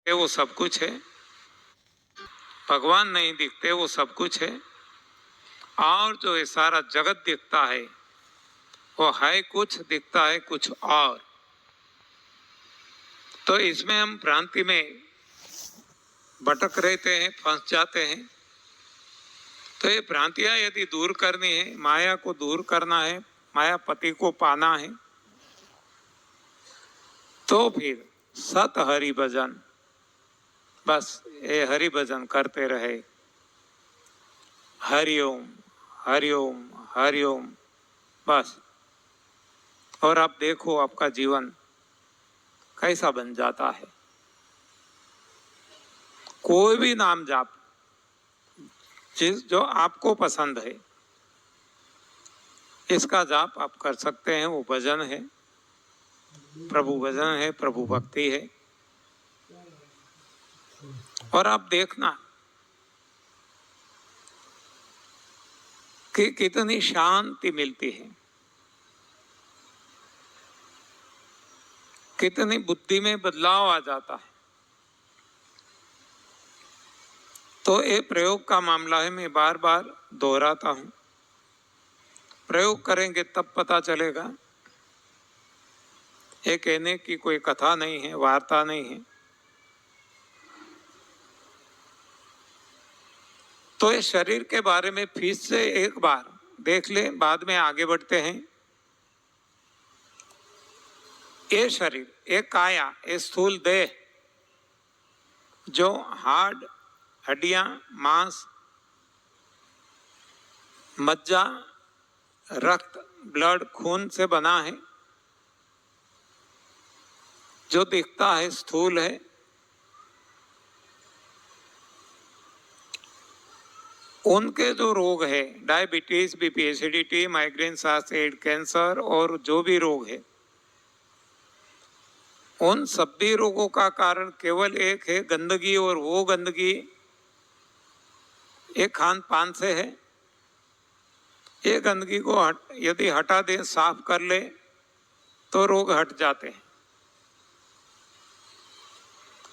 वो सब कुछ है, भगवान नहीं दिखते वो सब कुछ है, और जो ये सारा जगत दिखता है वो है कुछ, दिखता है कुछ और। तो इसमें हम भ्रांति में भटक रहते हैं, फंस जाते हैं। तो ये भ्रांतियां यदि दूर करनी है, माया को दूर करना है, मायापति को पाना है, तो फिर सत हरि भजन, बस ये हरि भजन करते रहे। हरिओम हरिओम हरिओम, बस। और आप देखो आपका जीवन कैसा बन जाता है। कोई भी नाम जाप जिस जो आपको पसंद है इसका जाप आप कर सकते हैं। वो भजन है, प्रभु भजन है, प्रभु भक्ति है। और आप देखना कि कितनी शांति मिलती है, कितनी बुद्धि में बदलाव आ जाता है। तो ये प्रयोग का मामला है, मैं बार बार दोहराता हूं। प्रयोग करेंगे तब पता चलेगा। ये कहने की कोई कथा नहीं है, वार्ता नहीं है। तो ये शरीर के बारे में फिर से एक बार देख ले, बाद में आगे बढ़ते हैं। ये शरीर, ये काया, ये स्थूल देह जो हार्ड, हड्डियां, मांस, मज्जा, रक्त, ब्लड, खून से बना है, जो दिखता है स्थूल है, उनके जो रोग है, डायबिटीज, बीपी, एसिडिटी, माइग्रेन, सांस, एड, कैंसर और जो भी रोग है, उन सभी रोगों का कारण केवल एक है, गंदगी। और वो गंदगी एक खान पान से है। ये गंदगी को यदि हटा दे, साफ कर ले, तो रोग हट जाते हैं।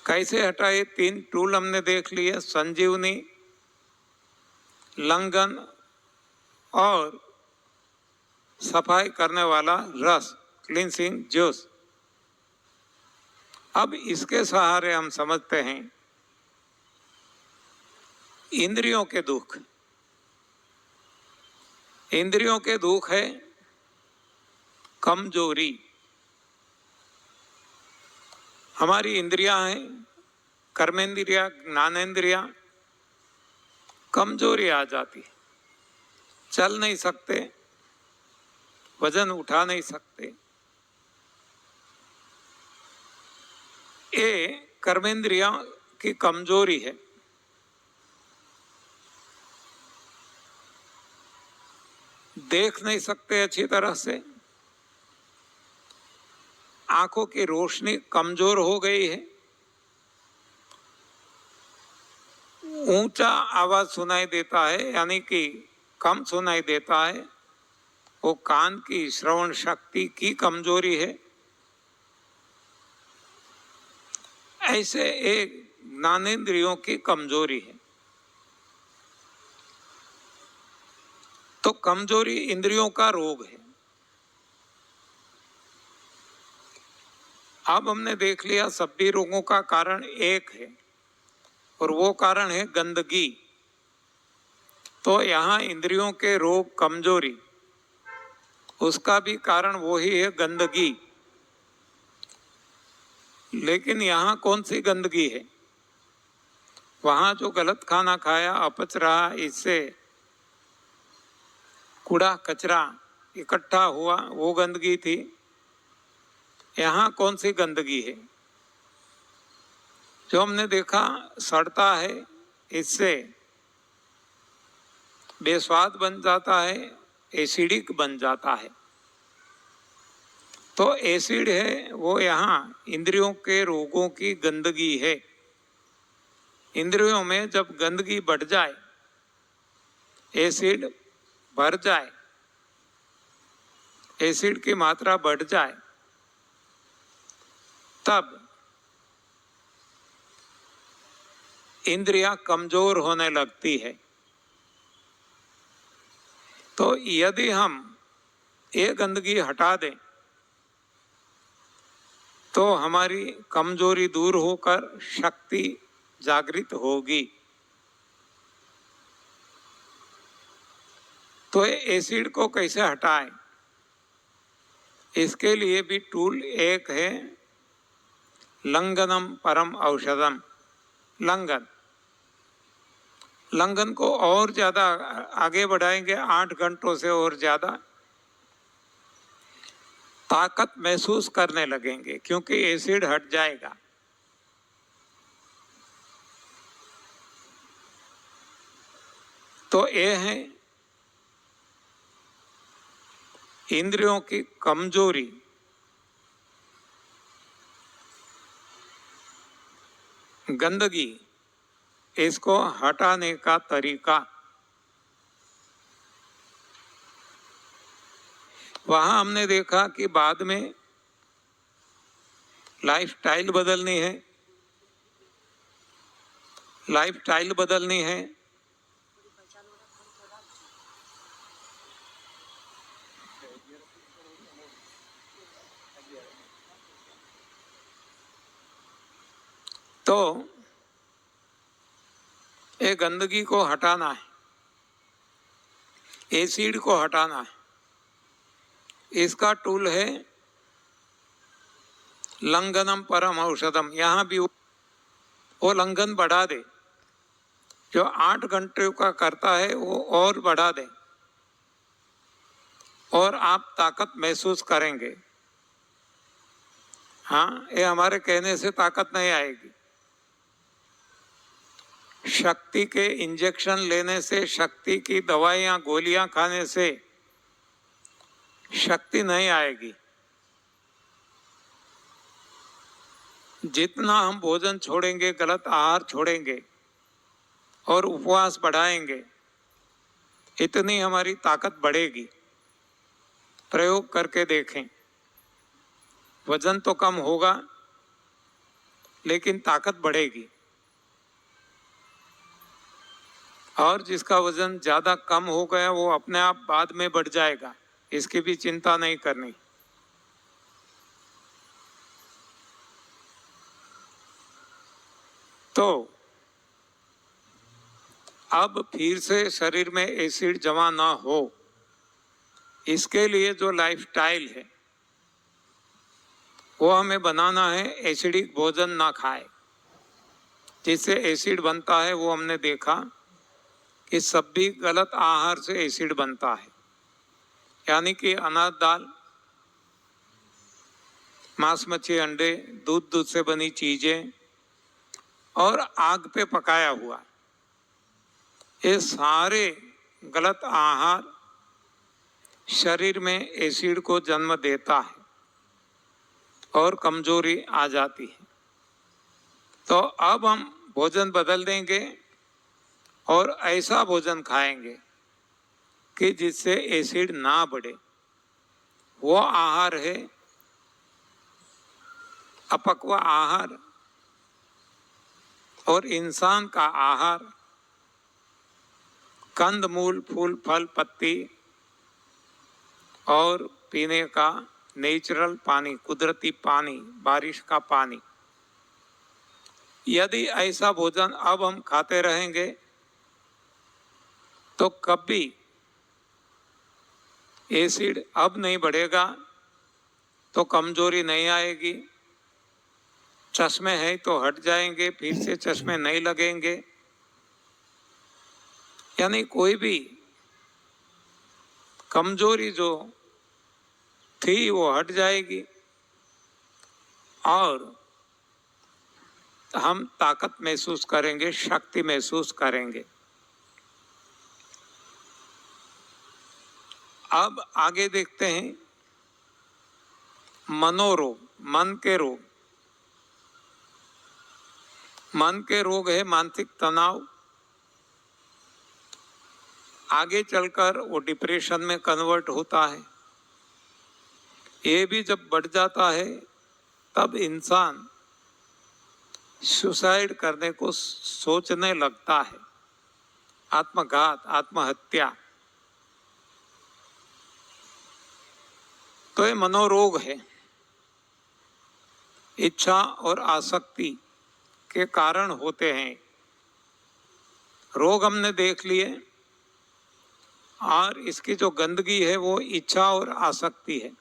कैसे हटाए? 3 टूल हमने देख लिए, संजीवनी, लंघन और सफाई करने वाला रस, क्लींसिंग जूस। अब इसके सहारे हम समझते हैं इंद्रियों के दुख। इंद्रियों के दुख है कमजोरी। हमारी इंद्रियां हैं, कर्मेंद्रिया, ज्ञानेंद्रिया, कमजोरी आ जाती, चल नहीं सकते, वजन उठा नहीं सकते। ये कर्मेंद्रिया की कमजोरी है। देख नहीं सकते अच्छी तरह से, आंखों की रोशनी कमजोर हो गई है, ऊंचा आवाज सुनाई देता है यानी कि कम सुनाई देता है, वो कान की श्रवण शक्ति की कमजोरी है। ऐसे एक ज्ञानेंद्रियों की कमजोरी है। तो कमजोरी इंद्रियों का रोग है। अब हमने देख लिया सभी रोगों का कारण एक है, और वो कारण है गंदगी। तो यहाँ इंद्रियों के रोग, कमजोरी, उसका भी कारण वही है, गंदगी। लेकिन यहाँ कौन सी गंदगी है? वहां जो गलत खाना खाया, अपच रहा, इससे कूड़ा कचरा इकट्ठा हुआ, वो गंदगी थी। यहाँ कौन सी गंदगी है? जो हमने देखा सड़ता है, इससे बेस्वाद बन जाता है, एसिडिक बन जाता है। तो एसिड है वो यहाँ इंद्रियों के रोगों की गंदगी है। इंद्रियों में जब गंदगी बढ़ जाए, एसिड भर जाए, एसिड की मात्रा बढ़ जाए, तब इंद्रियां कमजोर होने लगती है। तो यदि हम ये गंदगी हटा दें तो हमारी कमजोरी दूर होकर शक्ति जागृत होगी। तो एसिड को कैसे हटाएं? इसके लिए भी टूल एक है, लंघनम परम औषधम। लंघन लंघन को और ज्यादा आगे बढ़ाएंगे, 8 घंटों से और ज्यादा ताकत महसूस करने लगेंगे, क्योंकि एसिड हट जाएगा। तो ये है इंद्रियों की कमजोरी, गंदगी, इसको हटाने का तरीका। वहां हमने देखा कि बाद में लाइफस्टाइल बदलनी है। लाइफस्टाइल बदलनी है तो ये गंदगी को हटाना है, एसिड को हटाना है। इसका टूल है लंघनम परम औषधम। यहाँ भी वो लंघन बढ़ा दे, जो 8 घंटे का करता है वो और बढ़ा दे, और आप ताकत महसूस करेंगे। हाँ, ये हमारे कहने से ताकत नहीं आएगी। शक्ति के इंजेक्शन लेने से, शक्ति की दवाइयां गोलियां खाने से शक्ति नहीं आएगी। जितना हम भोजन छोड़ेंगे, गलत आहार छोड़ेंगे और उपवास बढ़ाएंगे, इतनी हमारी ताकत बढ़ेगी। प्रयोग करके देखें, वजन तो कम होगा लेकिन ताकत बढ़ेगी। और जिसका वजन ज्यादा कम हो गया वो अपने आप बाद में बढ़ जाएगा, इसकी भी चिंता नहीं करनी। तो अब फिर से शरीर में एसिड जमा ना हो, इसके लिए जो लाइफस्टाइल है वो हमें बनाना है। एसिडिक भोजन ना खाए, जिससे एसिड बनता है वो हमने देखा कि सब भी गलत आहार से एसिड बनता है। यानी कि अनाज, दाल, मांस, मच्छी, अंडे, दूध से बनी चीजें और आग पे पकाया हुआ, ये सारे गलत आहार शरीर में एसिड को जन्म देता है और कमजोरी आ जाती है। तो अब हम भोजन बदल देंगे और ऐसा भोजन खाएंगे कि जिससे एसिड ना बढ़े। वो आहार है अपक्व आहार, और इंसान का आहार कंद मूल, फूल, फल, पत्ती और पीने का नेचुरल पानी, कुदरती पानी, बारिश का पानी। यदि ऐसा भोजन अब हम खाते रहेंगे तो कभी एसिड अब नहीं बढ़ेगा, तो कमजोरी नहीं आएगी। चश्मे हैं तो हट जाएंगे, फिर से चश्मे नहीं लगेंगे। यानी कोई भी कमजोरी जो थी वो हट जाएगी और हम ताकत महसूस करेंगे, शक्ति महसूस करेंगे। अब आगे देखते हैं मनोरोग, मन के रोग। मन के रोग है मानसिक तनाव, आगे चलकर वो डिप्रेशन में कन्वर्ट होता है। ये भी जब बढ़ जाता है तब इंसान सुसाइड करने को सोचने लगता है, आत्मघात, आत्महत्या। तो ये मनोरोग है। इच्छा और आसक्ति के कारण होते हैं। रोग हमने देख लिए, और इसकी जो गंदगी है वो इच्छा और आसक्ति है।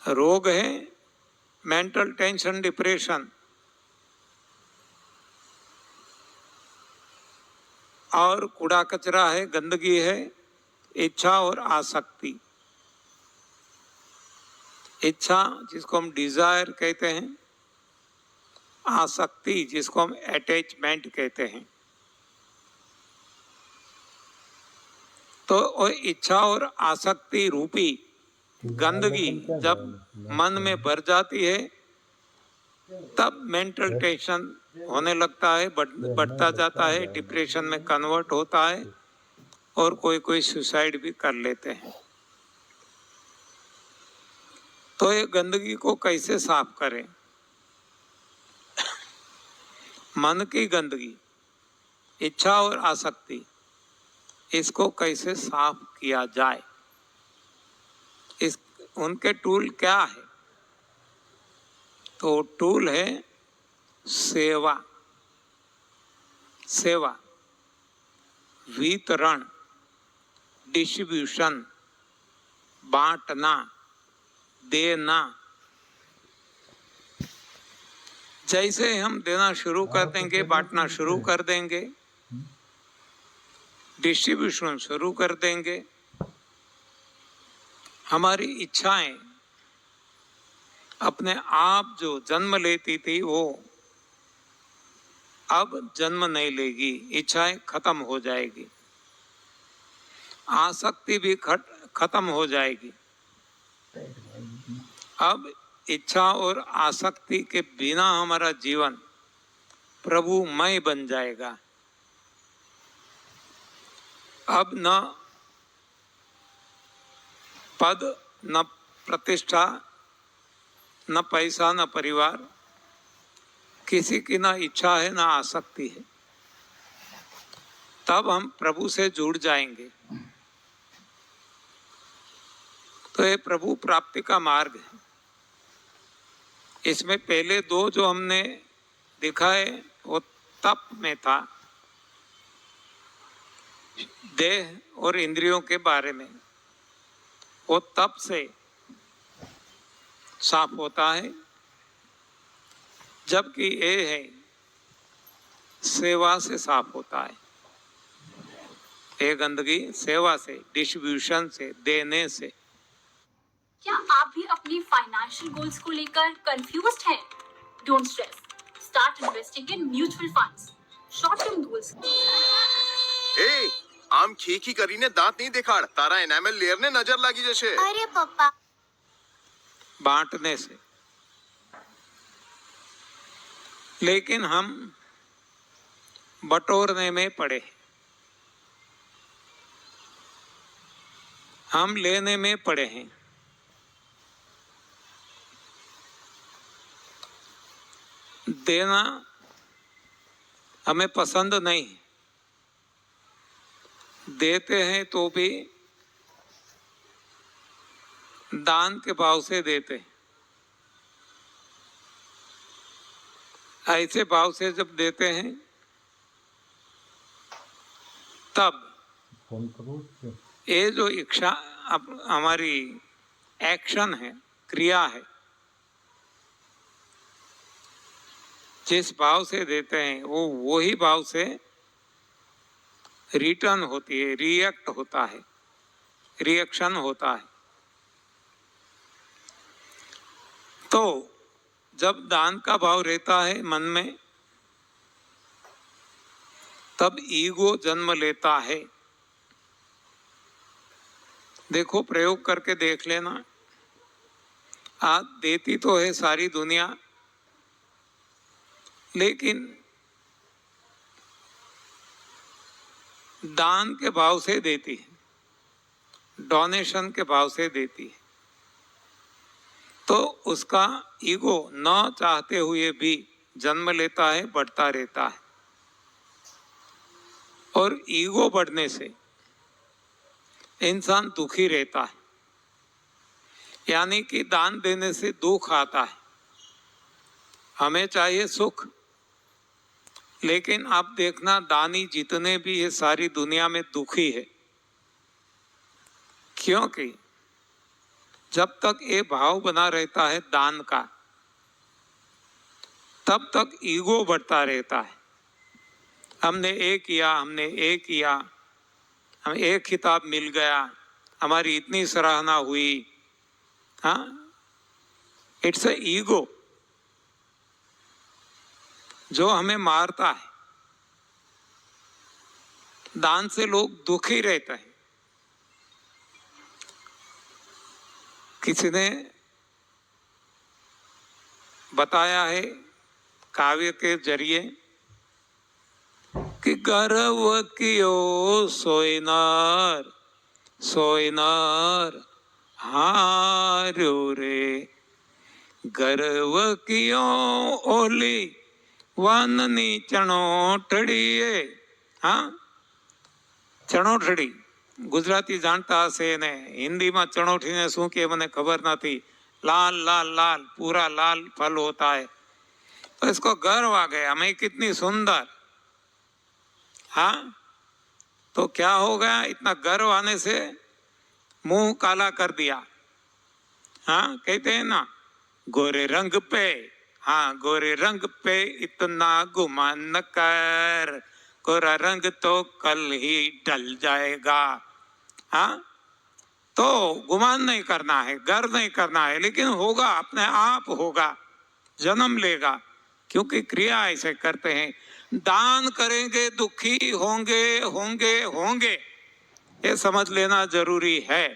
रोग है मेंटल टेंशन, डिप्रेशन, और कूड़ा कचरा है, गंदगी है इच्छा और आसक्ति। इच्छा जिसको हम डिजायर कहते हैं, आसक्ति जिसको हम अटैचमेंट कहते हैं। तो इच्छा और आसक्ति रूपी गंदगी जब मन में भर जाती है, तब मेंटल टेंशन होने लगता है, बढ़ता जाता है, डिप्रेशन में कन्वर्ट होता है, और कोई कोई सुसाइड भी कर लेते हैं। तो ये गंदगी को कैसे साफ करें? मन की गंदगी, इच्छा और आसक्ति, इसको कैसे साफ किया जाए? उनके टूल क्या है? तो टूल है सेवा। सेवा, वितरण, डिस्ट्रीब्यूशन, बांटना, देना। जैसे हम देना शुरू कर देंगे, बांटना शुरू कर देंगे, डिस्ट्रीब्यूशन शुरू कर देंगे, हमारी इच्छाएं अपने आप जो जन्म लेती थी वो अब जन्म नहीं लेगी, इच्छाएं खत्म हो जाएगी, आसक्ति भी खत्म हो जाएगी। अब इच्छा और आसक्ति के बिना हमारा जीवन प्रभुमय बन जाएगा। अब न पद, न प्रतिष्ठा, न पैसा, न परिवार, किसी की ना इच्छा है ना आसक्ति है। तब हम प्रभु से जुड़ जाएंगे। तो ये प्रभु प्राप्ति का मार्ग है। इसमें पहले दो जो हमने दिखाए वो तप में था, देह और इंद्रियों के बारे में। वो तप से साफ होता है, जबकि ये है सेवा से साफ होता है। ये गंदगी सेवा से, डिस्ट्रीब्यूशन से, देने से। क्या आप भी अपनी फाइनेंशियल गोल्स को लेकर कंफ्यूज्ड हैं? Don't stress, start investing in mutual funds. Short term goals. ए, આમ ખીખી કરીને દાંત નહીં દેખાડ, તારા એનામેલ લેયર ને નજર લાગી જશે। अरे पप्पा, बांटने से। लेकिन हम बटोरने में पड़े, हम लेने में पड़े हैं। देना हमें पसंद नहीं, देते हैं तो भी दान के भाव से देते हैं। ऐसे भाव से जब देते हैं तब ये जो इच्छा हमारी एक्शन है, क्रिया है, जिस भाव से देते हैं वो वही भाव से रिटर्न होती है, रिएक्ट होता है, रिएक्शन होता है। तो जब दान का भाव रहता है मन में, तब ईगो जन्म लेता है। देखो, प्रयोग करके देख लेना। आज देती तो है सारी दुनिया, लेकिन दान के भाव से देती है, डोनेशन के भाव से देती है। तो उसका ईगो न चाहते हुए भी जन्म लेता है, बढ़ता रहता है। और ईगो बढ़ने से इंसान दुखी रहता है, यानी कि दान देने से दुख आता है। हमें चाहिए सुख, लेकिन आप देखना दानी जितने भी है सारी दुनिया में दुखी है। क्योंकि जब तक ये भाव बना रहता है दान का, तब तक ईगो बढ़ता रहता है। हमने ये किया, हमने ये किया, हमें एक खिताब मिल गया, हमारी इतनी सराहना हुई। हाँ, इट्स ए ईगो जो हमें मारता है। दान से लोग दुखी रहते हैं। किसी ने बताया है काव्य के जरिए कि गर्व कियो सोइनार सोइनार हारो रे, गर्व कियो ओली વનની ચણોઠડીએ। હા, ચણોઠડી ગુજરાતી જાણતા હશે ને हिंदी में चणोठीने શું કે મને ખબર નથી। लाल लाल लाल पूरा लाल फल होता है। तो इसको गर्व आ गया, मैं कितनी सुंदर। हाँ, तो क्या हो गया, इतना गर्व आने से मुंह काला कर दिया। हाँ, कहते हैं ना गोरे रंग पे, हाँ गोरे रंग पे इतना गुमान न कर, गोरा रंग तो कल ही ढल जाएगा। हाँ, तो गुमान नहीं करना है, गर्व नहीं करना है, लेकिन होगा, अपने आप होगा, जन्म लेगा, क्योंकि क्रिया ऐसे करते हैं। दान करेंगे दुखी होंगे होंगे होंगे, ये समझ लेना जरूरी है।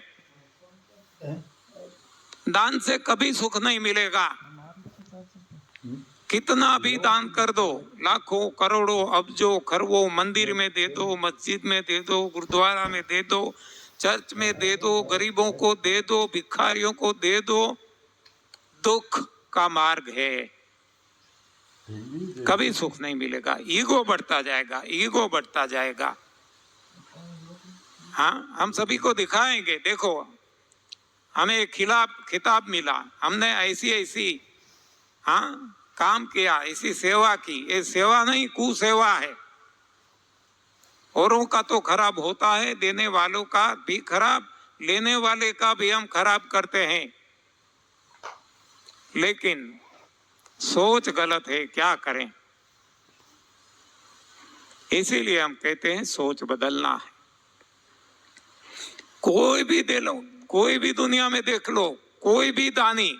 दान से कभी सुख नहीं मिलेगा। कितना भी दान कर दो, लाखों करोड़ों अब्जों खरबों, मंदिर में दे दो, मस्जिद में दे दो, गुरुद्वारा में दे दो, चर्च में दे दो, गरीबों को दे दो, भिखारियों को दे दो, दुख का मार्ग है, कभी सुख नहीं मिलेगा। ईगो बढ़ता जाएगा, ईगो बढ़ता जाएगा। हाँ, हम सभी को दिखाएंगे, देखो हमें खिताब मिला, हमने ऐसी ऐसी हाँ काम किया, ऐसी सेवा की। ये सेवा नहीं, कुसेवा है। औरों का तो खराब होता है, देने वालों का भी खराब, लेने वाले का भी हम खराब करते हैं, लेकिन सोच गलत है, क्या करें। इसीलिए हम कहते हैं सोच बदलना है। कोई भी दे लो, कोई भी दुनिया में देख लो, कोई भी दानी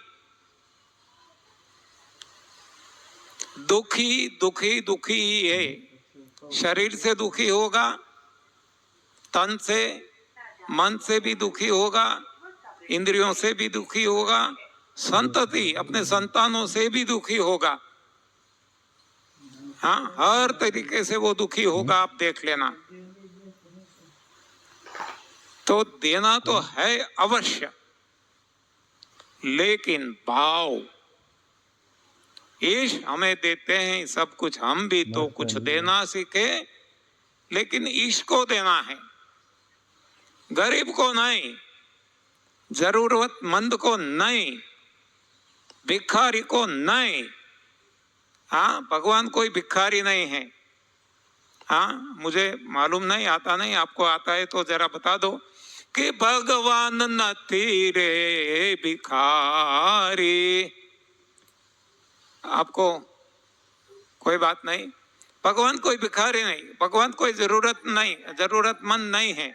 दुखी दुखी दुखी ही है। शरीर से दुखी होगा, तन से मन से भी दुखी होगा, इंद्रियों से भी दुखी होगा, संतति अपने संतानों से भी दुखी होगा। हाँ, हर तरीके से वो दुखी होगा, आप देख लेना। तो देना तो है अवश्य, लेकिन भाव, ईश हमें देते हैं सब कुछ, हम भी तो कुछ देना सीखे, लेकिन ईश को देना है, गरीब को नहीं, जरूरतमंद को नहीं, भिखारी को नहीं। हाँ, भगवान कोई भिखारी नहीं है। हाँ, मुझे मालूम नहीं, आता नहीं, आपको आता है तो जरा बता दो कि भगवान नथी रे भिखारी। आपको कोई बात नहीं, भगवान कोई भिखारी नहीं, भगवान कोई जरूरतमंद नहीं है।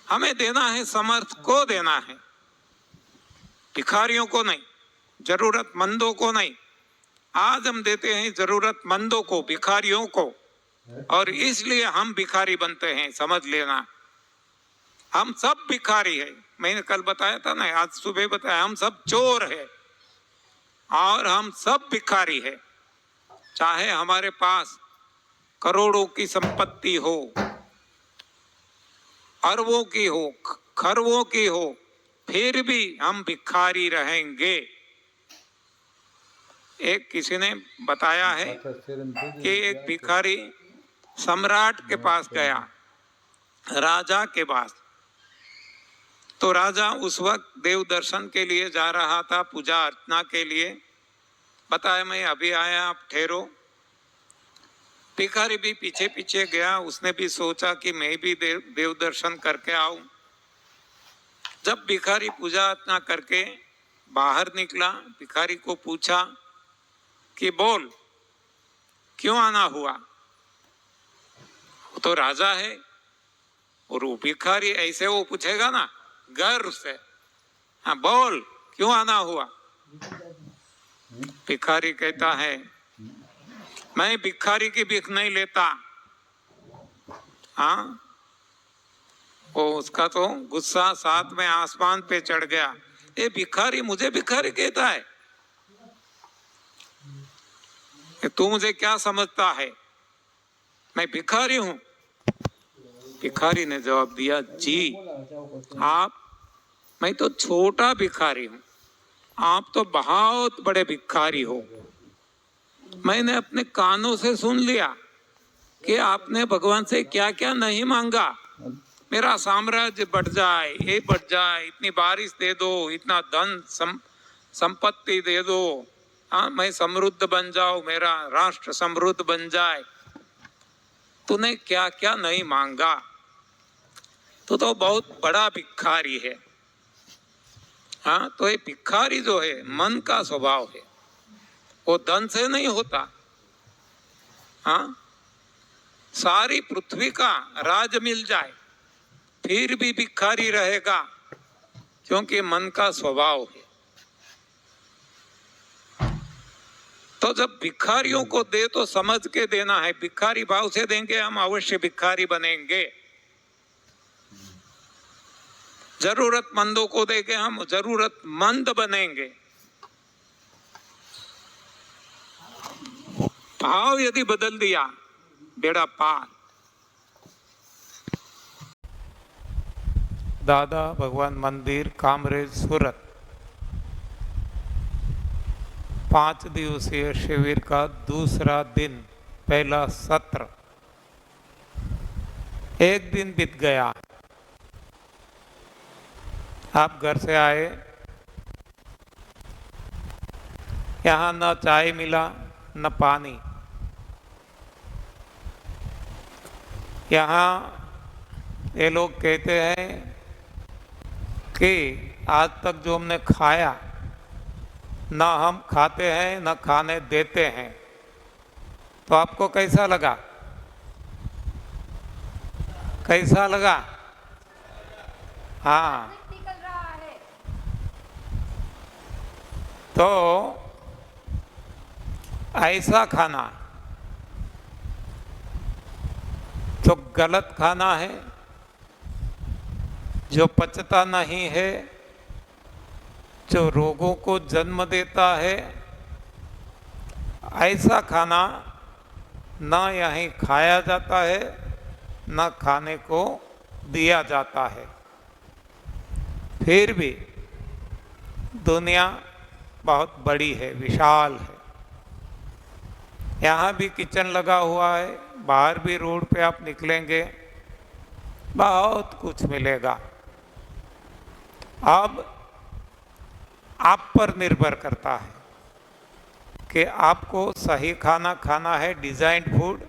हमें देना है, समर्थ को देना है, भिखारियों को नहीं, जरूरतमंदों को नहीं। आज हम देते हैं जरूरतमंदों को, भिखारियों को, और इसलिए हम भिखारी बनते हैं, समझ लेना। हम सब भिखारी है। मैंने कल बताया था ना, आज सुबह बताया, हम सब चोर है और हम सब भिखारी है। चाहे हमारे पास करोड़ों की संपत्ति हो, अरबों की हो, खरबों की हो, फिर भी हम भिखारी रहेंगे। एक किसी ने बताया है कि एक भिखारी सम्राट के पास गया, राजा के पास। तो राजा उस वक्त देव दर्शन के लिए जा रहा था, पूजा अर्चना के लिए। बताया मैं अभी आया, आप ठहरो। भिखारी भी पीछे पीछे गया। उसने भी सोचा कि मैं भी देव दर्शन करके आऊं। जब भिखारी पूजा अर्चना करके बाहर निकला, भिखारी को पूछा कि बोल क्यों आना हुआ। वो तो राजा है, और वो भिखारी ऐसे वो पूछेगा ना गर्व से, हाँ बोल क्यों आना हुआ। भिखारी कहता है मैं भिखारी की भीख नहीं लेता। हाँ, वो उसका तो गुस्सा साथ में आसमान पे चढ़ गया। ये भिखारी मुझे भिखारी कहता है, तू मुझे क्या समझता है, मैं भिखारी हूं। भिखारी ने जवाब दिया, जी आप, मैं तो छोटा भिखारी हूं, आप तो बहुत बड़े भिखारी हो। मैंने अपने कानों से सुन लिया कि आपने भगवान से क्या क्या नहीं मांगा। मेरा साम्राज्य बढ़ जाए, ये बढ़ जाए, इतनी बारिश दे दो, इतना धन संपत्ति दे दो, हाँ मैं समृद्ध बन जाऊं, मेरा राष्ट्र समृद्ध बन जाए। तूने क्या क्या नहीं मांगा। तो बहुत बड़ा भिखारी है। हाँ, तो ये भिखारी जो है मन का स्वभाव है, वो धन से नहीं होता। हाँ, सारी पृथ्वी का राज मिल जाए फिर भी भिखारी रहेगा, क्योंकि मन का स्वभाव है। तो जब भिखारियों को दे तो समझ के देना है। भिखारी भाव से देंगे हम अवश्य भिखारी बनेंगे। जरूरतमंदों को देंगे हम जरूरतमंद बनेंगे। भाव यदि बदल दिया बेड़ा पार। दादा भगवान मंदिर, कामरेज, सूरत। 5 दिवसीय शिविर का दूसरा दिन, पहला सत्र। एक दिन बीत गया। आप घर से आए, यहाँ न चाय मिला न पानी। यहाँ ये लोग कहते हैं कि आज तक जो हमने खाया ना हम खाते हैं ना खाने देते हैं। तो आपको कैसा लगा? कैसा लगा? हाँ, तो ऐसा खाना जो गलत खाना है, जो पचता नहीं है, जो रोगों को जन्म देता है, ऐसा खाना ना यहीं खाया जाता है ना खाने को दिया जाता है। फिर भी दुनिया बहुत बड़ी है, विशाल है। यहाँ भी किचन लगा हुआ है, बाहर भी रोड पे आप निकलेंगे बहुत कुछ मिलेगा। अब आप पर निर्भर करता है कि आपको सही खाना खाना है, डिजाइंड फूड,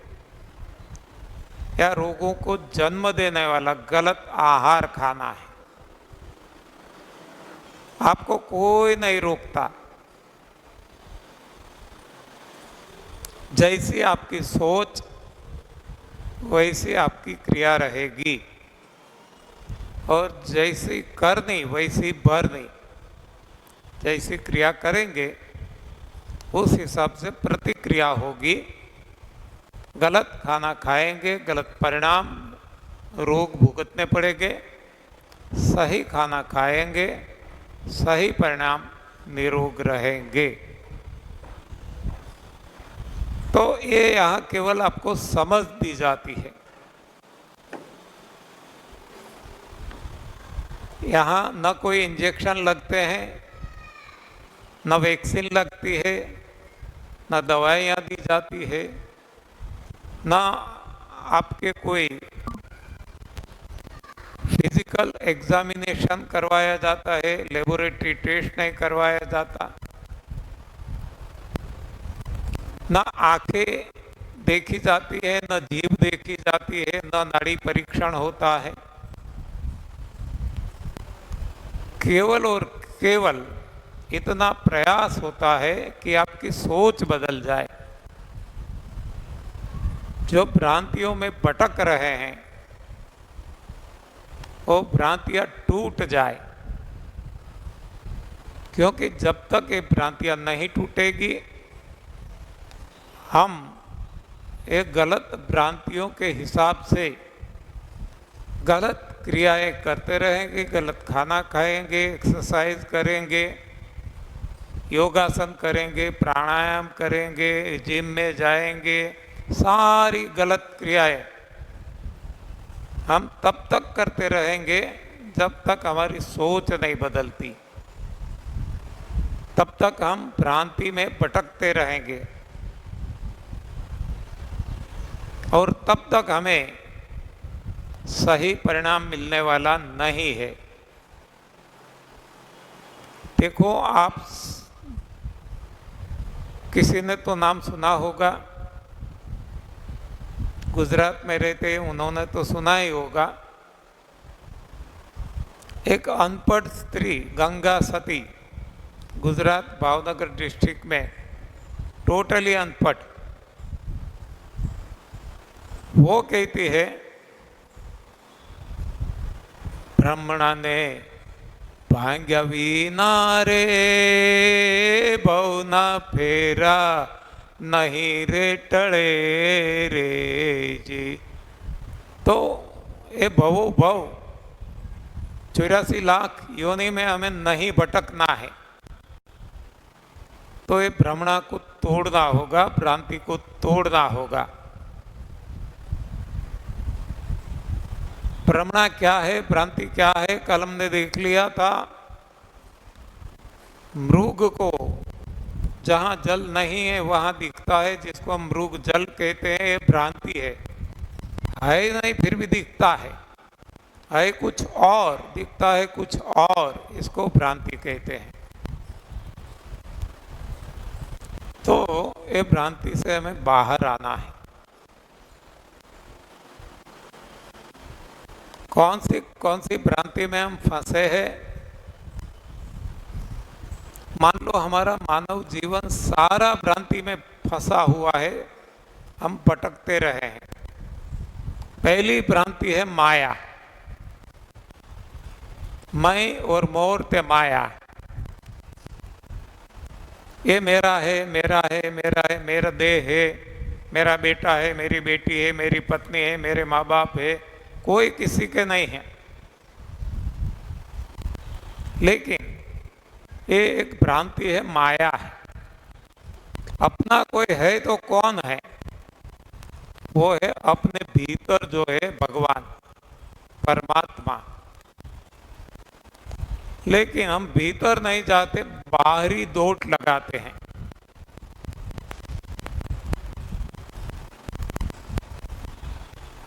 या रोगों को जन्म देने वाला गलत आहार खाना है। आपको कोई नहीं रोकता। जैसी आपकी सोच वैसी आपकी क्रिया रहेगी, और जैसी करनी वैसी भरनी। जैसी क्रिया करेंगे उस हिसाब से प्रतिक्रिया होगी। गलत खाना खाएंगे, गलत परिणाम, रोग भुगतने पड़ेंगे। सही खाना खाएंगे, सही परिणाम, निरोग रहेंगे। तो ये यहाँ केवल आपको समझ दी जाती है। यहाँ न कोई इंजेक्शन लगते हैं, न वैक्सीन लगती है, न दवाइयाँ दी जाती है, न आपके कोई फिजिकल एग्जामिनेशन करवाया जाता है, लेबोरेटरी टेस्ट नहीं करवाया जाता, न आंखें देखी जाती है, न जीभ देखी जाती है, न नाड़ी परीक्षण होता है। केवल और केवल इतना प्रयास होता है कि आपकी सोच बदल जाए, जो भ्रांतियों में भटक रहे हैं वो भ्रांतियां टूट जाए, क्योंकि जब तक ये भ्रांतियां नहीं टूटेगी हम एक गलत भ्रांतियों के हिसाब से गलत क्रियाएं करते रहेंगे, गलत खाना खाएंगे, एक्सरसाइज करेंगे, योगासन करेंगे, प्राणायाम करेंगे, जिम में जाएंगे, सारी गलत क्रियाएं हम तब तक करते रहेंगे जब तक हमारी सोच नहीं बदलती, तब तक हम भ्रांति में भटकते रहेंगे और तब तक हमें सही परिणाम मिलने वाला नहीं है। देखो, आप किसी ने तो नाम सुना होगा, गुजरात में रहते हैं, उन्होंने तो सुना ही होगा, एक अनपढ़ स्त्री गंगा सती, गुजरात भावनगर डिस्ट्रिक्ट में, टोटली अनपढ़, वो कहती है ब्राह्मणा ने भांग्या वीना रे बहुना फेरा नहीं रे टळे रे जी। तो ये भवो भव 84 लाख योनि में हमें नहीं भटकना है, तो ये भ्रमणा को तोड़ना होगा, भ्रांति को तोड़ना होगा। भ्रमणा क्या है, भ्रांति क्या है, कल हमने देख लिया था। मृग को जहाँ जल नहीं है वहाँ दिखता है, जिसको हम मृग जल कहते हैं, ये भ्रांति है नहीं, फिर भी दिखता है कुछ और, दिखता है कुछ और, इसको भ्रांति कहते हैं। तो ये भ्रांति से हमें बाहर आना है। कौन सी भ्रांति में हम फंसे हैं? मान लो हमारा मानव जीवन सारा भ्रांति में फंसा हुआ है, हम भटकते रहे हैं। पहली भ्रांति है माया, मैं और मोर ते माया, ये मेरा है, मेरा है, मेरा है, मेरा देह है, मेरा बेटा है, मेरी बेटी है, मेरी पत्नी है, मेरे माँ बाप है, कोई किसी के नहीं है। लेकिन ये एक भ्रांति है, माया है। अपना कोई है तो कौन है? वो है अपने भीतर जो है भगवान, परमात्मा। लेकिन हम भीतर नहीं जाते, बाहरी दौड़ लगाते हैं।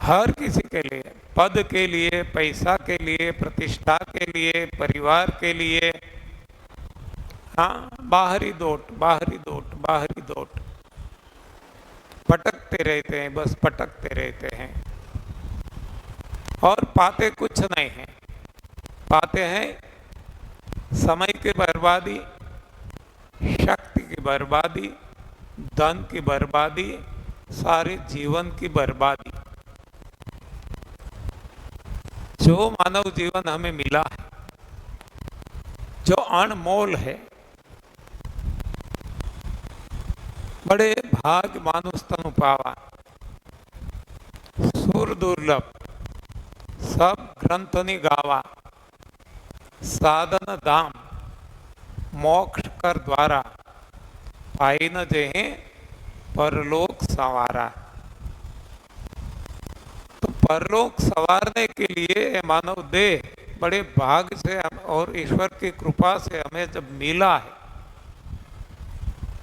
हर किसी के लिए, पद के लिए, पैसा के लिए, प्रतिष्ठा के लिए, परिवार के लिए, हाँ, बाहरी दौड़, बाहरी दौड़, बाहरी दौड़, भटकते रहते हैं, बस भटकते रहते हैं और पाते कुछ नहीं है। पाते हैं समय की बर्बादी, शक्ति की बर्बादी, धन की बर्बादी, सारे जीवन की बर्बादी। जो मानव जीवन हमें मिला है, जो अनमोल है, बड़े भाग मानुष तनु पावा, सुर दुर्लभ, सब ग्रंथनी गावा, साधन धाम मोक्ष कर द्वारा पाई न जेहे परलोक सवारा। तो परलोक सवारने के लिए मानव देह बड़े भाग से और ईश्वर की कृपा से हमें जब मिला है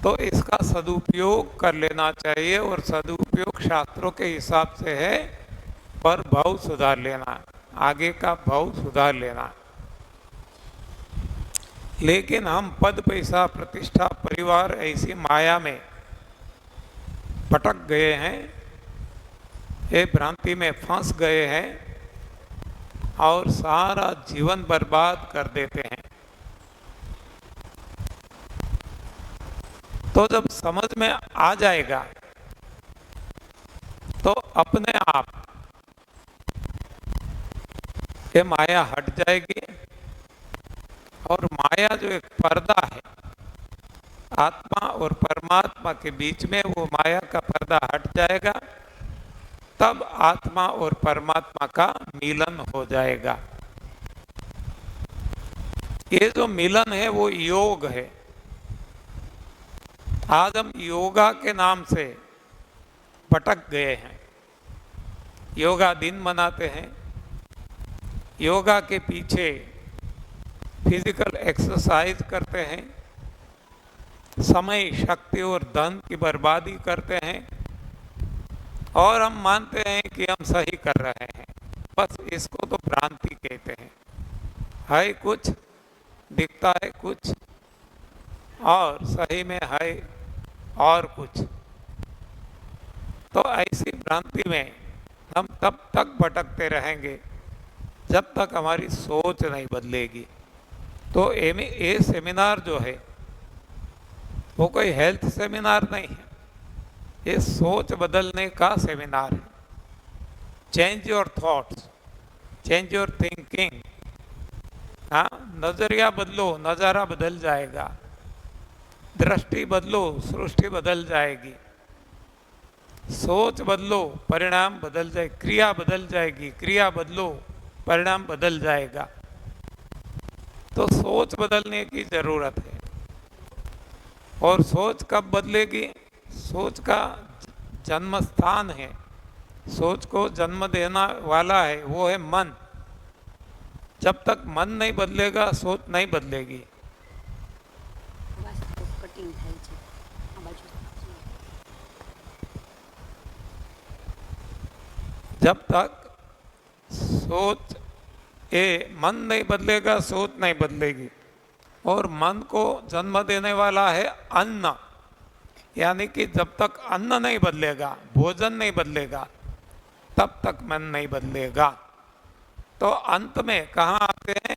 तो इसका सदुपयोग कर लेना चाहिए। और सदुपयोग शास्त्रों के हिसाब से है पर भाव सुधार लेना, आगे का भाव सुधार लेना। लेकिन हम पद पैसा प्रतिष्ठा परिवार ऐसी माया में भटक गए हैं, ये भ्रांति में फंस गए हैं और सारा जीवन बर्बाद कर देते हैं। तो जब समझ में आ जाएगा तो अपने आप ये माया हट जाएगी। और माया जो एक पर्दा है आत्मा और परमात्मा के बीच में, वो माया का पर्दा हट जाएगा, तब आत्मा और परमात्मा का मिलन हो जाएगा। ये जो मिलन है वो योग है। आज हम योगा के नाम से भटक गए हैं। योगा दिन मनाते हैं, योगा के पीछे फिजिकल एक्सरसाइज करते हैं, समय शक्ति और धन की बर्बादी करते हैं और हम मानते हैं कि हम सही कर रहे हैं। बस इसको तो भ्रांति कहते हैं। है कुछ, दिखता है कुछ और सही में है और कुछ। तो ऐसी भ्रांति में हम तब तक भटकते रहेंगे जब तक हमारी सोच नहीं बदलेगी। तो ये सेमिनार जो है वो कोई हेल्थ सेमिनार नहीं है, ये सोच बदलने का सेमिनार है। Change your thoughts, change your thinking. हाँ, नजरिया बदलो, नज़ारा बदल जाएगा। दृष्टि बदलो, सृष्टि बदल जाएगी। सोच बदलो, परिणाम बदल जाए, क्रिया बदल जाएगी। क्रिया बदलो, परिणाम बदल जाएगा। तो सोच बदलने की जरूरत है। और सोच कब बदलेगी? सोच का जन्म स्थान है, सोच को जन्म देना वाला है, वो है मन। जब तक मन नहीं बदलेगा सोच नहीं बदलेगी। जब तक सोच मन नहीं बदलेगा सोच नहीं बदलेगी। और मन को जन्म देने वाला है अन्न, यानी कि जब तक अन्न नहीं बदलेगा, भोजन नहीं बदलेगा, तब तक मन नहीं बदलेगा। तो अंत में कहाँ आते हैं?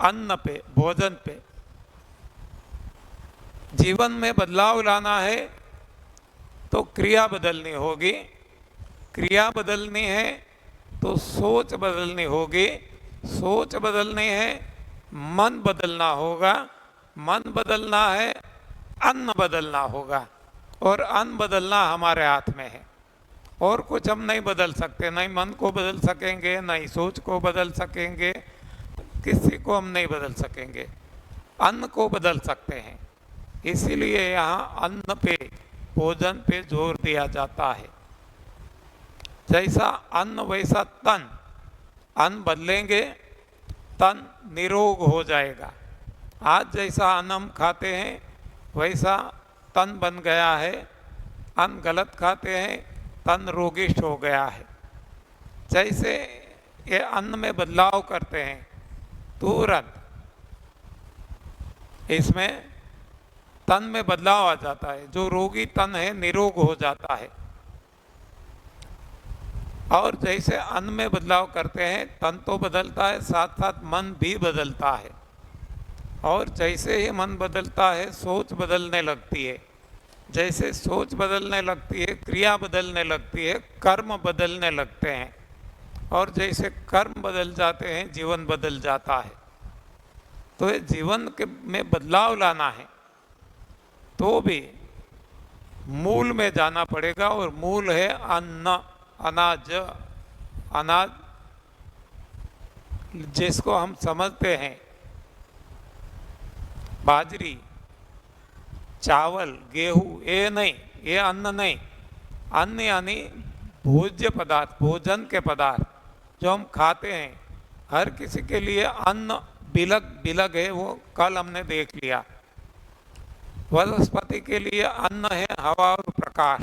अन्न पे, भोजन पे। जीवन में बदलाव लाना है तो क्रिया बदलनी होगी। क्रिया बदलनी है तो सोच बदलनी होगी। सोच बदलनी है, मन बदलना होगा। मन बदलना है, अन्न बदलना होगा। और अन्न बदलना हमारे हाथ में है। और कुछ हम नहीं बदल सकते, नहीं मन को बदल सकेंगे, नहीं सोच को बदल सकेंगे, किसी को हम नहीं बदल सकेंगे। अन्न को बदल सकते हैं। इसीलिए यहाँ अन्न पे, भोजन पे जोर दिया जाता है। जैसा अन्न वैसा तन। अन्न बदलेंगे, तन निरोग हो जाएगा। आज जैसा अन्न हम खाते हैं वैसा तन बन गया है। अन्न गलत खाते हैं, तन रोगिष्ठ हो गया है। जैसे ये अन्न में बदलाव करते हैं तुरंत इसमें तन में बदलाव आ जाता है। जो रोगी तन है निरोग हो जाता है। और जैसे अन्न में बदलाव करते हैं, तन तो बदलता है, साथ साथ मन भी बदलता है। और जैसे ही मन बदलता है सोच बदलने लगती है। जैसे सोच बदलने लगती है, क्रिया बदलने लगती है, कर्म बदलने लगते हैं। और जैसे कर्म बदल जाते हैं, जीवन बदल जाता है। तो ये जीवन के में बदलाव लाना है तो भी मूल में जाना पड़ेगा। और मूल है अन्न, अनाज। अनाज जिसको हम समझते हैं बाजरी, चावल, गेहूं, ये नहीं, ये अन्न नहीं। अन्न यानी भोज्य पदार्थ, भोजन के पदार्थ जो हम खाते हैं, हर किसी के लिए अन्न बिलग बिलग है, वो कल हमने देख लिया। वनस्पति के लिए अन्न है हवा और प्रकाश,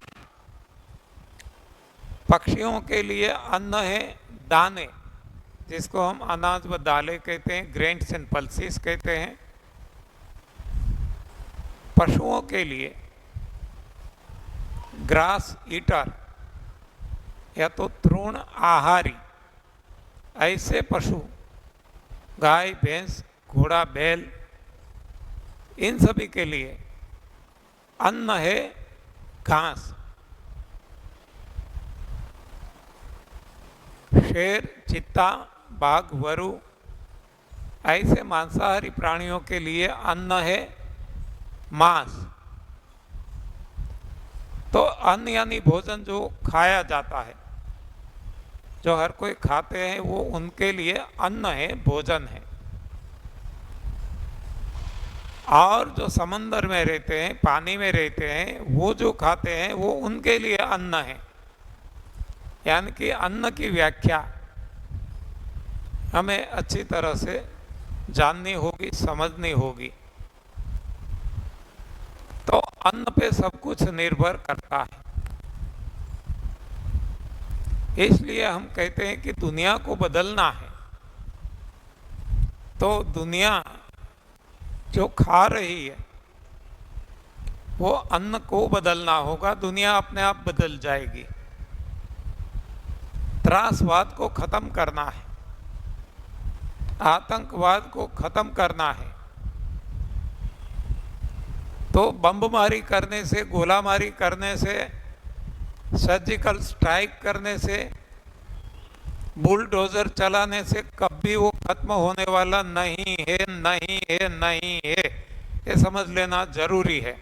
पक्षियों के लिए अन्न है दाने, जिसको हम अनाज व दालें कहते हैं, ग्रेन्स एंड पल्सेस कहते हैं। पशुओं के लिए ग्रास ईटर या तो तृण आहारी, ऐसे पशु गाय भैंस घोड़ा बैल, इन सभी के लिए अन्न है घास। शेर चीता बाघ वरु, ऐसे मांसाहारी प्राणियों के लिए अन्न है मांस। तो अन्न यानी भोजन जो खाया जाता है, जो हर कोई खाते हैं, वो उनके लिए अन्न है, भोजन है। और जो समंदर में रहते हैं, पानी में रहते हैं, वो जो खाते हैं वो उनके लिए अन्न है। यानी कि अन्न की व्याख्या हमें अच्छी तरह से जाननी होगी, समझनी होगी। तो अन्न पे सब कुछ निर्भर करता है। इसलिए हम कहते हैं कि दुनिया को बदलना है तो दुनिया जो खा रही है वो अन्न को बदलना होगा, दुनिया अपने आप बदल जाएगी। त्रासवाद को खत्म करना है, आतंकवाद को खत्म करना है। तो बमबारी करने से, गोलामारी करने से, सर्जिकल स्ट्राइक करने से, बुलडोजर चलाने से कभी वो खत्म होने वाला नहीं है, नहीं है, नहीं है। ये समझ लेना जरूरी है।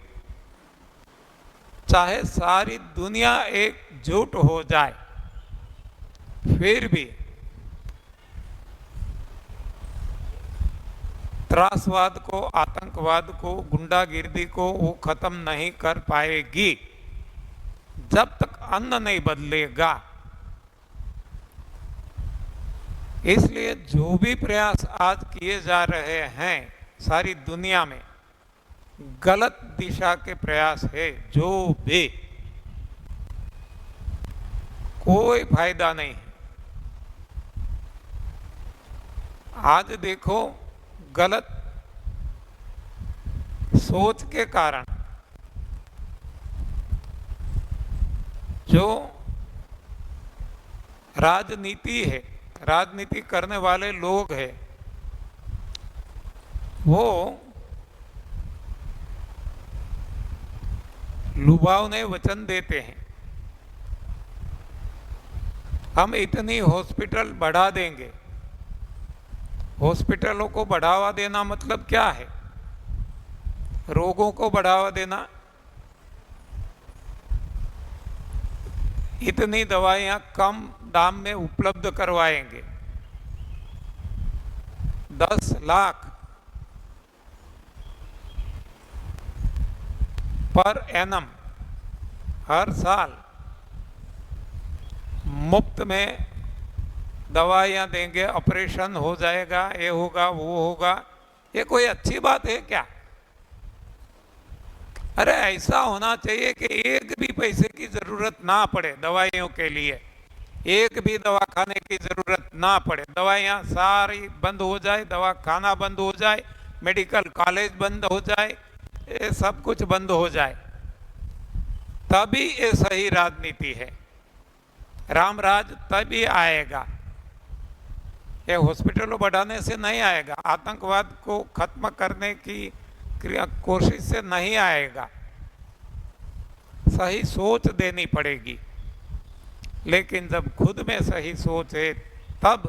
चाहे सारी दुनिया एकजुट हो जाए, फिर भी त्रासवाद को, आतंकवाद को, गुंडागिर्दी को वो खत्म नहीं कर पाएगी जब तक अन्न नहीं बदलेगा। इसलिए जो भी प्रयास आज किए जा रहे हैं सारी दुनिया में, गलत दिशा के प्रयास है। जो भी, कोई फायदा नहीं है। आज देखो, गलत सोच के कारण जो राजनीति है, राजनीति करने वाले लोग हैं, वो लुभावने वचन देते हैं, हम इतनी हॉस्पिटल बढ़ा देंगे। हॉस्पिटलों को बढ़ावा देना मतलब क्या है? रोगों को बढ़ावा देना। इतनी दवाइयां कम दाम में उपलब्ध करवाएंगे, 10 लाख पर एनम हर साल मुफ्त में दवाइयां देंगे, ऑपरेशन हो जाएगा, ये होगा वो होगा। ये कोई अच्छी बात है क्या? अरे ऐसा होना चाहिए कि एक भी पैसे की जरूरत ना पड़े दवाइयों के लिए, एक भी दवा खाने की जरूरत ना पड़े। दवाइयाँ सारी बंद हो जाए, दवा खाना बंद हो जाए, मेडिकल कॉलेज बंद हो जाए, ये सब कुछ बंद हो जाए, तभी ये सही राजनीति है। रामराज तभी आएगा। ये हॉस्पिटलों बढ़ाने से नहीं आएगा, आतंकवाद को खत्म करने की कोशिश से नहीं आएगा। सही सोच देनी पड़ेगी, लेकिन जब खुद में सही सोच है तब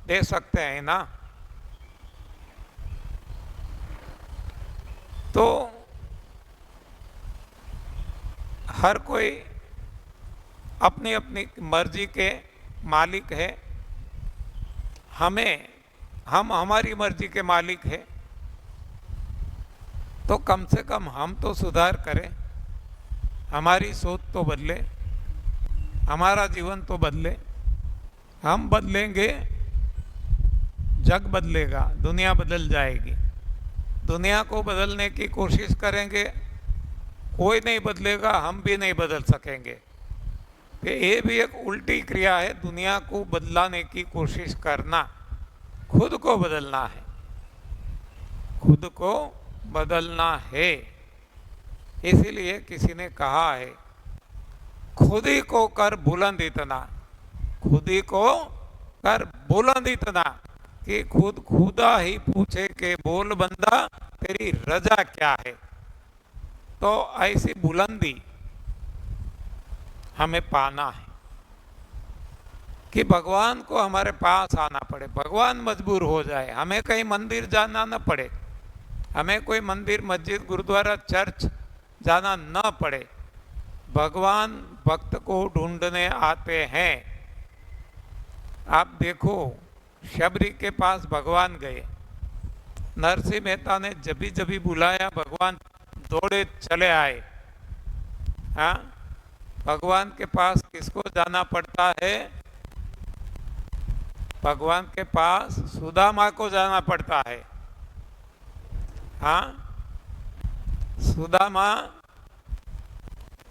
दे सकते हैं ना। तो हर कोई अपनी अपनी मर्जी के मालिक है, हम हमारी मर्जी के मालिक है। तो कम से कम हम तो सुधार करें, हमारी सोच तो बदले, हमारा जीवन तो बदले। हम बदलेंगे जग बदलेगा, दुनिया बदल जाएगी। दुनिया को बदलने की कोशिश करेंगे, कोई नहीं बदलेगा, हम भी नहीं बदल सकेंगे। तो ये भी एक उल्टी क्रिया है, दुनिया को बदलाने की कोशिश करना। खुद को बदलना है, खुद को बदलना है। इसीलिए किसी ने कहा है, खुद ही को कर बुलंद इतना, खुद ही को कर बुलंद इतना कि खुद खुदा ही पूछे कि बोल बंदा तेरी रजा क्या है। तो ऐसी बुलंदी हमें पाना है कि भगवान को हमारे पास आना पड़े, भगवान मजबूर हो जाए, हमें कहीं मंदिर जाना न पड़े, हमें कोई मंदिर, मस्जिद, गुरुद्वारा, चर्च जाना न पड़े। भगवान भक्त को ढूंढने आते हैं। आप देखो, शबरी के पास भगवान गए, नरसिंह मेहता ने जभी जभी बुलाया भगवान दौड़े चले आए। हाँ, भगवान के पास किसको जाना पड़ता है? भगवान के पास सुदामा को जाना पड़ता है। हाँ, सुदामा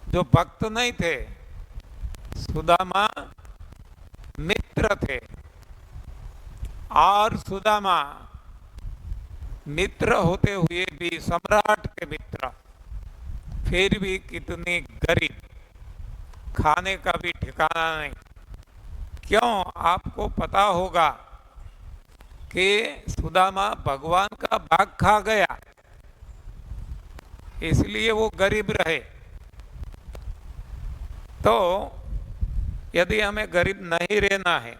जो भक्त नहीं थे, सुदामा मित्र थे। और सुदामा मित्र होते हुए भी, सम्राट के मित्र, फिर भी कितने गरीब, खाने का भी ठिकाना नहीं। क्यों? आपको पता होगा कि सुदामा भगवान का भाग खा गया, इसलिए वो गरीब रहे। तो यदि हमें गरीब नहीं रहना है,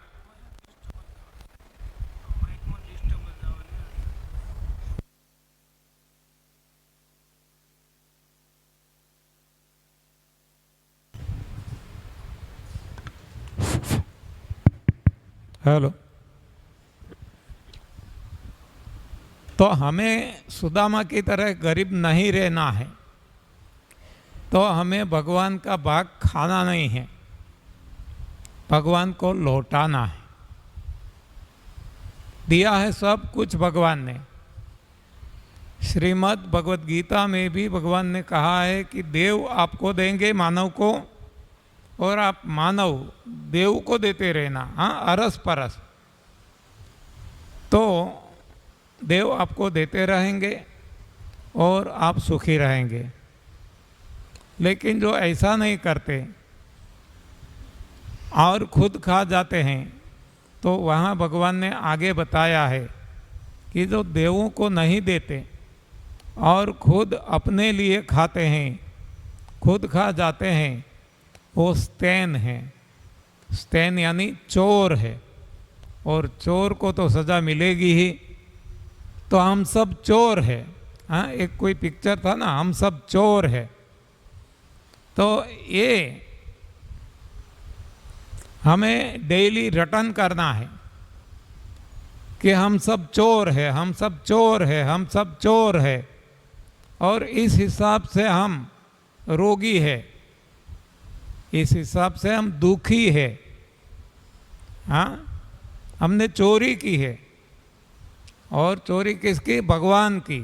हेलो, तो हमें सुदामा की तरह गरीब नहीं रहना है, तो हमें भगवान का भाग खाना नहीं है, भगवान को लौटाना है। दिया है सब कुछ भगवान ने। श्रीमद् भगवद गीता में भी भगवान ने कहा है कि देव आपको देंगे मानव को, और आप मानव देव को देते रहना। हाँ, अरस परस। तो देव आपको देते रहेंगे और आप सुखी रहेंगे। लेकिन जो ऐसा नहीं करते और खुद खा जाते हैं, तो वहाँ भगवान ने आगे बताया है कि जो देवों को नहीं देते और खुद अपने लिए खाते हैं, खुद खा जाते हैं, वो स्तेन है। स्तेन यानी चोर है, और चोर को तो सज़ा मिलेगी ही। तो हम सब चोर है। हाँ, एक कोई पिक्चर था ना, हम सब चोर है। तो ये हमें डेली रटन करना है कि हम सब चोर है, हम सब चोर है, हम सब चोर है। और इस हिसाब से हम रोगी है, इस हिसाब से हम दुखी है। हाँ, हमने चोरी की है, और चोरी किसकी? भगवान की।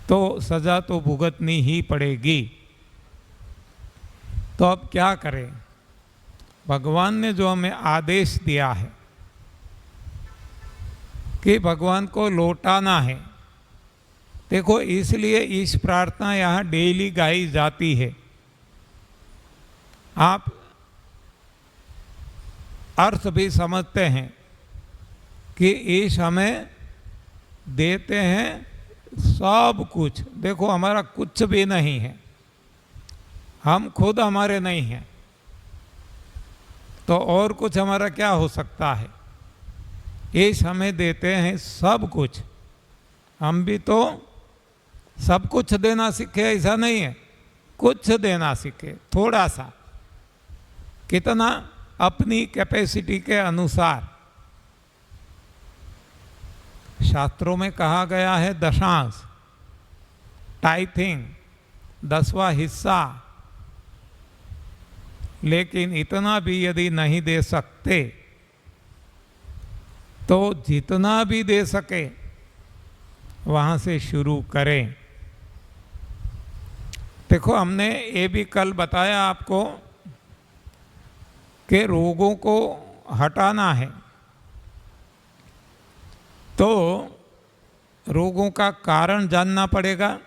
तो सजा तो भुगतनी ही पड़ेगी। तो अब क्या करें? भगवान ने जो हमें आदेश दिया है कि भगवान को लौटाना है, देखो इसलिए इस प्रार्थना यहाँ डेली गाई जाती है। आप अर्थ भी समझते हैं कि ईश हमें देते हैं सब कुछ। देखो हमारा कुछ भी नहीं है, हम खुद हमारे नहीं हैं, तो और कुछ हमारा क्या हो सकता है? ईश हमें देते हैं सब कुछ। हम भी तो सब कुछ देना सीखे, ऐसा नहीं है, कुछ देना सीखे, थोड़ा सा। कितना? अपनी कैपेसिटी के अनुसार। शास्त्रों में कहा गया है दशांश, टाइथिंग, 10वां हिस्सा। लेकिन इतना भी यदि नहीं दे सकते तो जितना भी दे सके वहाँ से शुरू करें। देखो, हमने ये भी कल बताया आपको कि रोगों को हटाना है, तो रोगों का कारण जानना पड़ेगा।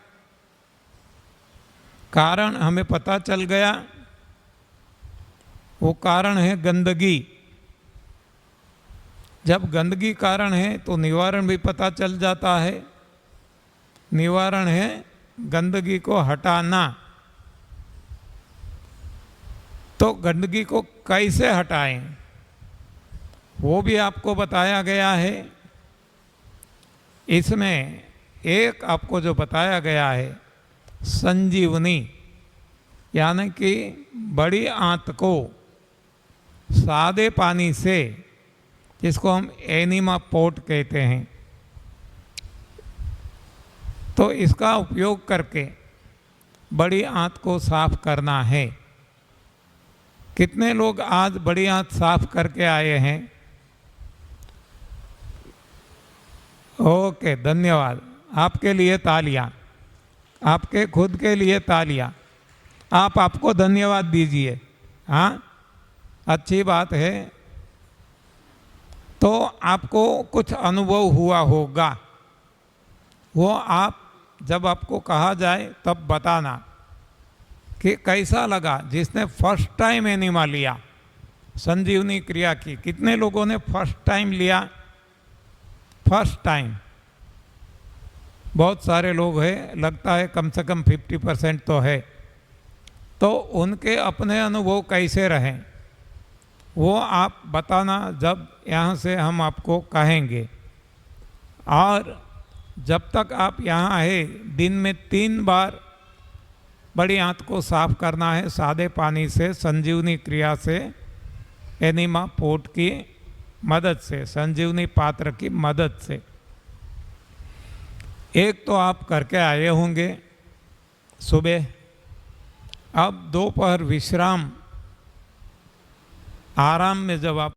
कारण हमें पता चल गया, वो कारण है गंदगी। जब गंदगी कारण है तो निवारण भी पता चल जाता है। निवारण है गंदगी को हटाना। तो गंदगी को कैसे हटाएं वो भी आपको बताया गया है। इसमें एक आपको जो बताया गया है संजीवनी, यानी कि बड़ी आंत को सादे पानी से, जिसको हम एनिमा पोट कहते हैं, तो इसका उपयोग करके बड़ी आंत को साफ करना है। कितने लोग आज बड़ी आंत साफ करके आए हैं? ओके, धन्यवाद। आपके लिए तालियां, आपके खुद के लिए तालियां। आप आपको धन्यवाद दीजिए। हाँ, अच्छी बात है। तो आपको कुछ अनुभव हुआ होगा, वो आप जब आपको कहा जाए तब बताना कि कैसा लगा। जिसने फर्स्ट टाइम एनिमा लिया, संजीवनी क्रिया की, कितने लोगों ने फर्स्ट टाइम लिया? फर्स्ट टाइम बहुत सारे लोग हैं, लगता है कम से कम 50% तो है। तो उनके अपने अनुभव कैसे रहें वो आप बताना जब यहाँ से हम आपको कहेंगे। और जब तक आप यहाँ आए, दिन में 3 बार बड़ी आंत को साफ करना है सादे पानी से, संजीवनी क्रिया से, एनिमा पोट की मदद से, संजीवनी पात्र की मदद से। एक तो आप करके आए होंगे सुबह। अब दोपहर विश्राम, आराम में जब आप